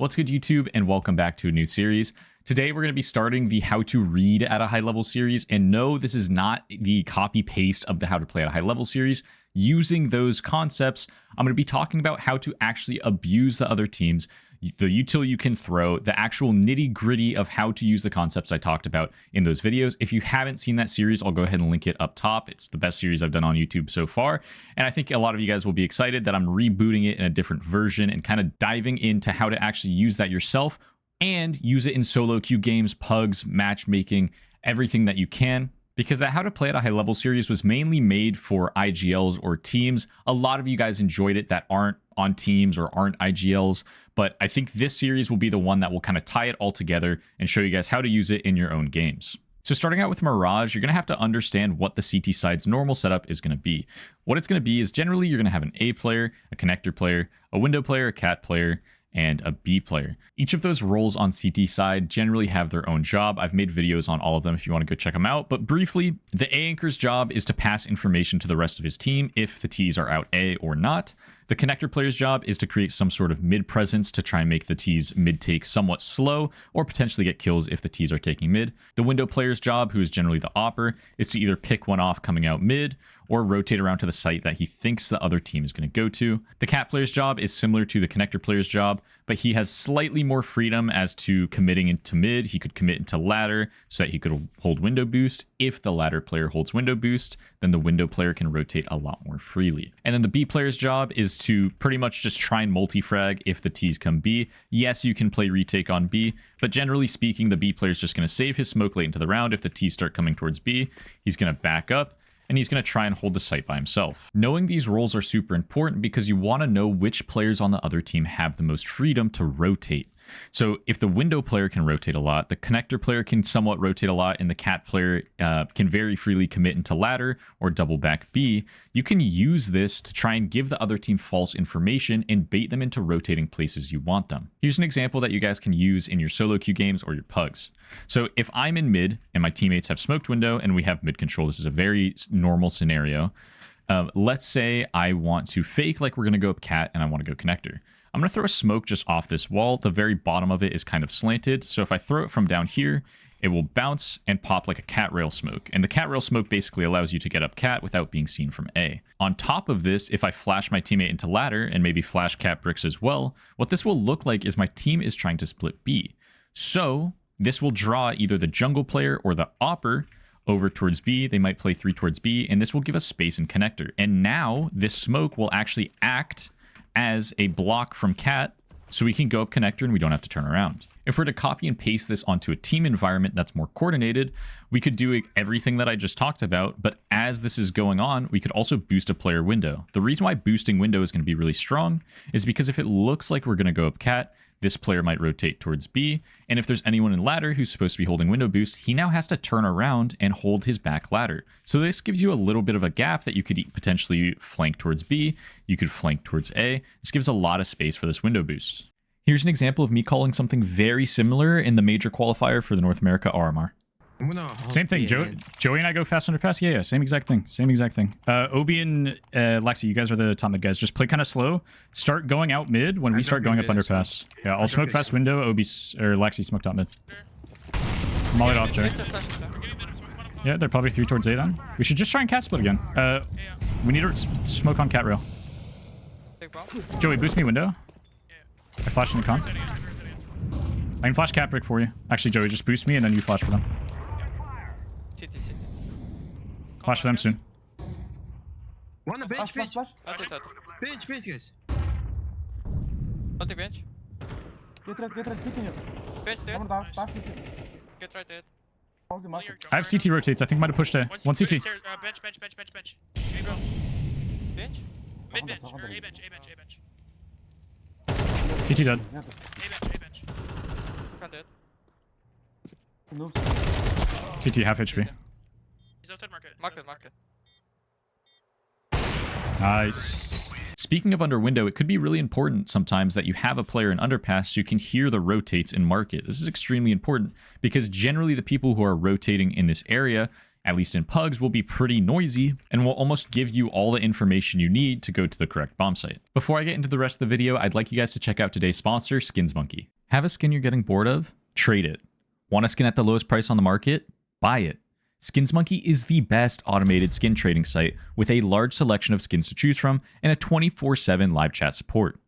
What's good, YouTube, and welcome back to a new series. Today, we're going to be starting the How to Read at a High Level series. And no, this is not the copy-paste of the How to Play at a High Level series. Using those concepts, I'm going to be talking about how to actually abuse the other teams, the util you can throw, the actual nitty-gritty of how to use the concepts I talked about in those videos. If you haven't seen that series, I'll go ahead and link it up top. It's the best series I've done on YouTube so far. And I think a lot of you guys will be excited that I'm rebooting it in a different version and kind of diving into how to actually use that yourself and use it in solo queue games, pugs, matchmaking, everything that you can. Because that How to Play at a High Level series was mainly made for IGLs or teams. A lot of you guys enjoyed it that aren't on teams or aren't IGLs, but I think this series will be the one that will kind of tie it all together and show you guys how to use it in your own games. So starting out with Mirage, you're going to have to understand what the CT side's normal setup is going to be. What it's going to be is generally you're going to have an A player, a connector player, a window player, a cat player, and a B player. Each of those roles on CT side generally have their own job. I've made videos on all of them if you want to go check them out. But briefly, the A anchor's job is to pass information to the rest of his team if the T's are out A or not. The connector player's job is to create some sort of mid presence to try and make the T's mid take somewhat slow or potentially get kills if the T's are taking mid. The window player's job, who is generally the opper, is to either pick one off coming out mid or rotate around to the site that he thinks the other team is going to go to. The cat player's job is similar to the connector player's job, but he has slightly more freedom as to committing into mid. He could commit into ladder so that he could hold window boost. If the ladder player holds window boost, then the window player can rotate a lot more freely. And then the B player's job is to pretty much just try and multi-frag if the T's come B. Yes, you can play retake on B, but generally speaking, the B player is just going to save his smoke late into the round. If the T's start coming towards B, he's going to back up, and he's going to try and hold the site by himself. Knowing these roles are super important because you want to know which players on the other team have the most freedom to rotate. So if the window player can rotate a lot, the connector player can somewhat rotate a lot, and the cat player can very freely commit into ladder or double back B, you can use this to try and give the other team false information and bait them into rotating places you want them. Here's an example that you guys can use in your solo queue games or your pugs. So if I'm in mid and my teammates have smoked window and we have mid control, this is a very normal scenario. Let's say I want to fake like we're going to go up cat and I want to go connector. I'm going to throw a smoke just off this wall. The very bottom of it is kind of slanted. So if I throw it from down here, it will bounce and pop like a cat rail smoke. And the cat rail smoke basically allows you to get up cat without being seen from A. On top of this, if I flash my teammate into ladder and maybe flash cat bricks as well, what this will look like is my team is trying to split B. So this will draw either the jungle player or the opper over towards B. They might play 3 towards B, and this will give us space in connector. And now this smoke will actually act as a block from cat, so we can go up connector and we don't have to turn around. If we're to copy and paste this onto a team environment that's more coordinated, we could do everything that I just talked about, but as this is going on, we could also boost a player window. The reason why boosting window is going to be really strong is because if it looks like we're going to go up cat, this player might rotate towards B, and if there's anyone in ladder who's supposed to be holding window boost, he now has to turn around and hold his back ladder. So this gives you a little bit of a gap that you could potentially flank towards B, you could flank towards A. This gives a lot of space for this window boost. Here's an example of me calling something very similar in the major qualifier for the North America RMR. Same thing. Joey and I go fast underpass. Yeah, same exact thing. Same exact thing. Obi and Lexi, you guys are the top mid guys. Just play kind of slow. Start going out mid when we start going up underpass. Yeah, I'll smoke fast window. Obi or Lexi smoke top mid. Molly off, Joey. Yeah, they're probably 3 towards A then. We should just try and cat split again. We need to smoke on cat rail. Joey, boost me window. I flash in the con. I can flash cat brick for you. Actually, Joey, just boost me and then you flash for them. Flash for them soon. One bench. Bench, guys. On the bench. Get right, picking you. Bench dead. Nice. Get right dead. I have CT rotates. I think might have pushed A. One CT. Bench. Hey, bro. Bench? Mid bench. Or A bench. CT dead. A bench. Can't dead. CT half HP. He's outside market. Market. Nice. Speaking of under window, it could be really important sometimes that you have a player in underpass so you can hear the rotates in market. This is extremely important because generally the people who are rotating in this area at least in pugs, will be pretty noisy and will almost give you all the information you need to go to the correct bomb site. Before I get into the rest of the video, I'd like you guys to check out today's sponsor, Skinsmonkey. Have a skin you're getting bored of? Trade it. Want a skin at the lowest price on the market? Buy it. Skinsmonkey is the best automated skin trading site with a large selection of skins to choose from and a 24/7 live chat support.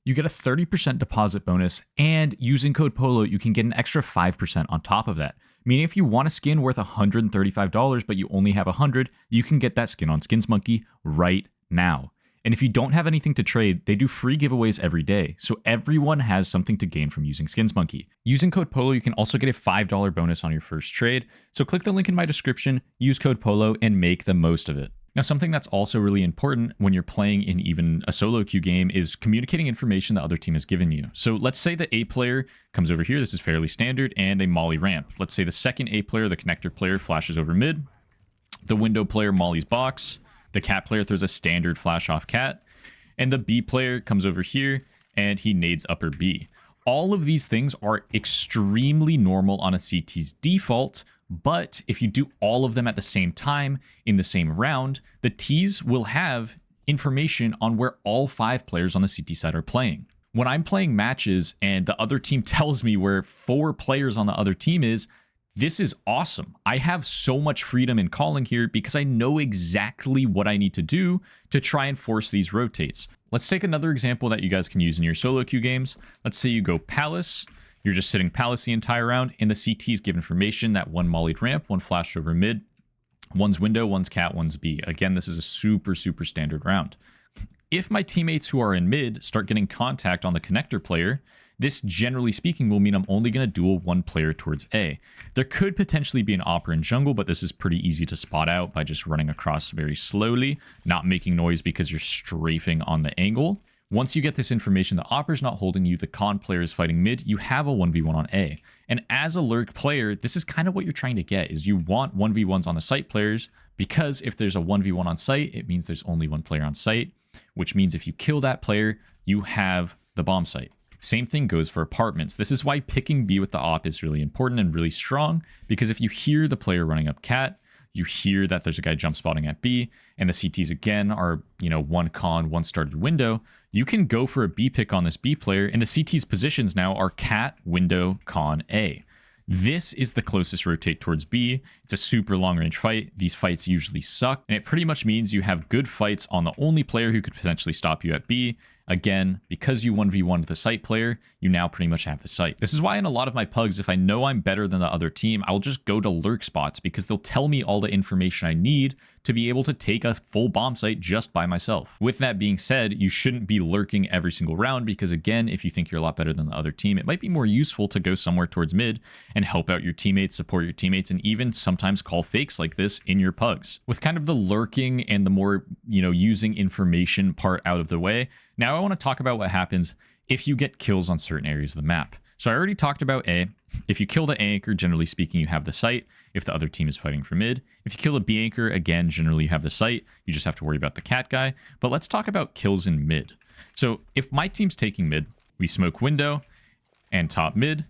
You get a 30% deposit bonus, and using code POLO, you can get an extra 5% on top of that. Meaning if you want a skin worth $135, but you only have 100, you can get that skin on Skinsmonkey right now. And if you don't have anything to trade, they do free giveaways every day, so everyone has something to gain from using Skinsmonkey. Using code POLO, you can also get a $5 bonus on your first trade, so click the link in my description, use code POLO, and make the most of it. Now, something that's also really important when you're playing in even a solo queue game is communicating information the other team has given you. So let's say the A player comes over here, this is fairly standard, and they molly ramp. Let's say the second A player, the connector player, flashes over mid, the window player mollies box, the cat player throws a standard flash off cat, and the B player comes over here and he nades upper B. All of these things are extremely normal on a CT's default, but if you do all of them at the same time in the same round, the T's will have information on where all 5 players on the CT side are playing. When I'm playing matches and the other team tells me where 4 players on the other team is, this is awesome. I have so much freedom in calling here because I know exactly what I need to do to try and force these rotates. Let's take another example that you guys can use in your solo queue games. Let's say you go Palace. You're just sitting Palace the entire round, and the CTs give information that one mollied ramp, one flashed over mid, one's window, one's cat, one's B. Again, this is a super standard round. If my teammates who are in mid start getting contact on the connector player, this, generally speaking, will mean I'm only going to duel one player towards A. There could potentially be an Opera in jungle, but this is pretty easy to spot out by just running across very slowly, not making noise because you're strafing on the angle. Once you get this information, the Opera's not holding you, the con player is fighting mid, you have a 1v1 on A. And as a lurk player, this is kind of what you're trying to get, is you want 1v1s on the site players, because if there's a 1v1 on site, it means there's only one player on site, which means if you kill that player, you have the bomb site. Same thing goes for apartments. This is why picking B with the op is really important and really strong, because if you hear the player running up cat, you hear that there's a guy jump spotting at B, and the CTs again are, one con, one started window, you can go for a B pick on this B player, and the CT's positions now are cat, window, con, A. This is the closest rotate towards B. It's a super long range fight. These fights usually suck, and it pretty much means you have good fights on the only player who could potentially stop you at B. Again, because you 1v1 the site player, you now pretty much have the site. This is why in a lot of my pugs, if I know I'm better than the other team, I'll just go to lurk spots because they'll tell me all the information I need to be able to take a full bomb site just by myself. With that being said, you shouldn't be lurking every single round because, again, if you think you're a lot better than the other team, it might be more useful to go somewhere towards mid and help out your teammates, support your teammates, and even sometimes call fakes like this in your pugs. With kind of the lurking and the more, using information part out of the way, now I want to talk about what happens if you get kills on certain areas of the map. So I already talked about A. If you kill the A anchor, generally speaking, you have the site if the other team is fighting for mid. If you kill a B anchor, again, generally you have the site. You just have to worry about the cat guy. But let's talk about kills in mid. So if my team's taking mid, we smoke window and top mid.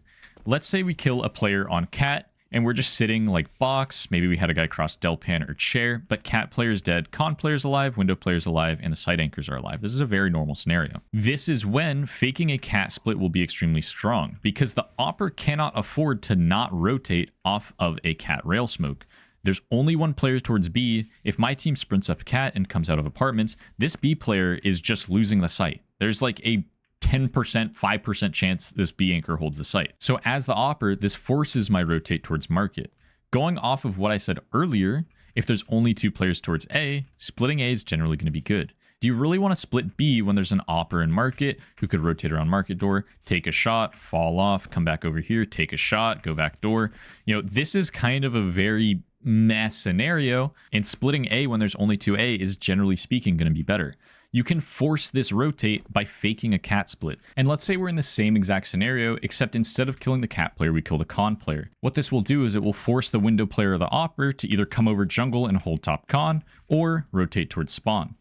Let's say we kill a player on cat, and we're just sitting like box. Maybe we had a guy cross Delpan or chair, but cat player's dead, con player's alive, window player's alive, and the site anchors are alive. This is a very normal scenario. This is when faking a cat split will be extremely strong, because the Opera cannot afford to not rotate off of a cat rail smoke. There's only one player towards B. If my team sprints up cat and comes out of apartments, this B player is just losing the site. There's like a 10%, 5% chance this B anchor holds the site. So as the Opera, this forces my rotate towards market. Going off of what I said earlier, if there's only 2 players towards A, splitting A is generally going to be good. Do you really want to split B when there's an Opera in market who could rotate around market door, take a shot, fall off, come back over here, take a shot, go back door? This is kind of a very mess scenario, and splitting A when there's only 2A is generally speaking going to be better. You can force this rotate by faking a cat split. And let's say we're in the same exact scenario, except instead of killing the cat player, we kill the con player. What this will do is it will force the window player of the Opera to either come over jungle and hold top con, or rotate towards spawn.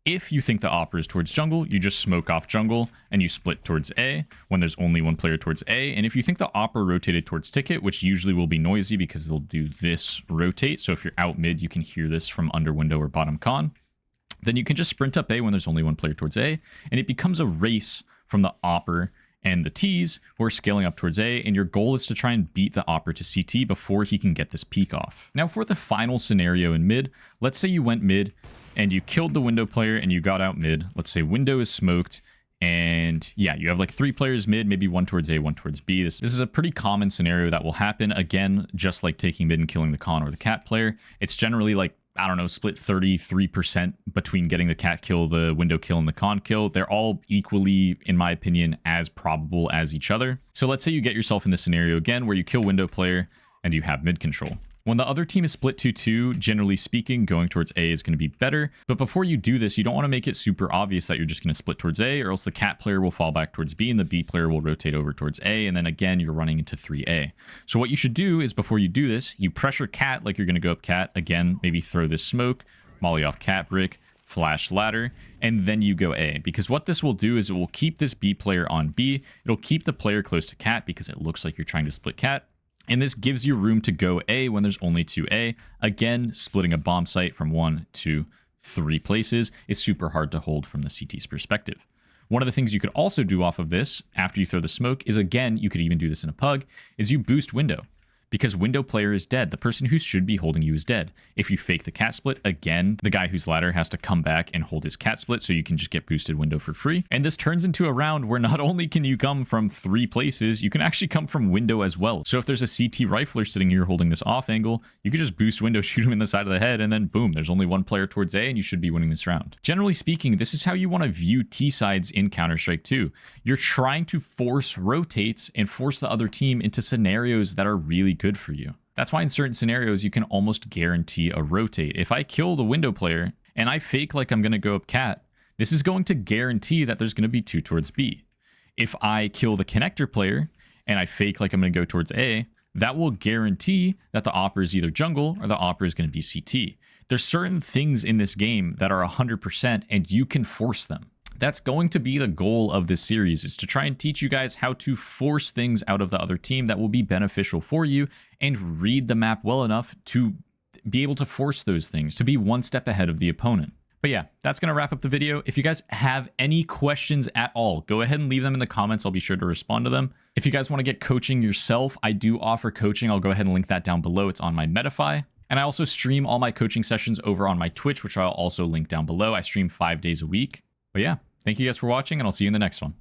If you think the opera is towards jungle, you just smoke off jungle and you split towards A when there's only one player towards A. And if you think the opera rotated towards ticket, which usually will be noisy because they'll do this rotate. So if you're out mid, you can hear this from under window or bottom con. Then you can just sprint up A when there's only one player towards A. And it becomes a race from the opera and the T's who are scaling up towards A, and your goal is to try and beat the opera to CT before he can get this peek off. Now for the final scenario in mid, let's say you went mid and you killed the window player and you got out mid. Let's say window is smoked, and yeah, you have like 3 players mid, maybe 1 towards A, 1 towards B. This is a pretty common scenario that will happen. Again, just like taking mid and killing the con or the cat player, it's generally like, I don't know, split 33% between getting the cat kill, the window kill, and the con kill. They're all equally, in my opinion, as probable as each other. So let's say you get yourself in this scenario again where you kill window player and you have mid control. When the other team is split 2-2, generally speaking, going towards A is going to be better. But before you do this, you don't want to make it super obvious that you're just going to split towards A, or else the cat player will fall back towards B and the B player will rotate over towards A. And then again, you're running into 3A. So what you should do is before you do this, you pressure cat like you're going to go up cat. Again, maybe throw this smoke, molly off cat brick, flash ladder, and then you go A. Because what this will do is it will keep this B player on B. It'll keep the player close to cat because it looks like you're trying to split cat. And this gives you room to go A when there's only 2A. Again, splitting a bomb site from 1 to 3 places is super hard to hold from the CT's perspective. One of the things you could also do off of this after you throw the smoke is, again, you could even do this in a pug, is you boost window. Because window player is dead. The person who should be holding you is dead. If you fake the cat split, again, the guy whose ladder has to come back and hold his cat split so you can just get boosted window for free. And this turns into a round where not only can you come from 3 places, you can actually come from window as well. So if there's a CT rifler sitting here holding this off angle, you could just boost window, shoot him in the side of the head, and then boom, there's only 1 player towards A and you should be winning this round. Generally speaking, this is how you want to view T sides in Counter-Strike 2. You're trying to force rotates and force the other team into scenarios that are really good for you. That's why in certain scenarios, you can almost guarantee a rotate. If I kill the window player and I fake like I'm going to go up cat, this is going to guarantee that there's going to be 2 towards B. If I kill the connector player and I fake like I'm going to go towards A, that will guarantee that the opera is either jungle or the opera is going to be CT. There's certain things in this game that are 100% and you can force them. That's going to be the goal of this series, is to try and teach you guys how to force things out of the other team that will be beneficial for you and read the map well enough to be able to force those things, to be 1 step ahead of the opponent. But yeah, that's going to wrap up the video. If you guys have any questions at all, go ahead and leave them in the comments. I'll be sure to respond to them. If you guys want to get coaching yourself, I do offer coaching. I'll go ahead and link that down below. It's on my Metafy. And I also stream all my coaching sessions over on my Twitch, which I'll also link down below. I stream 5 days a week. But yeah, thank you guys for watching, and I'll see you in the next one.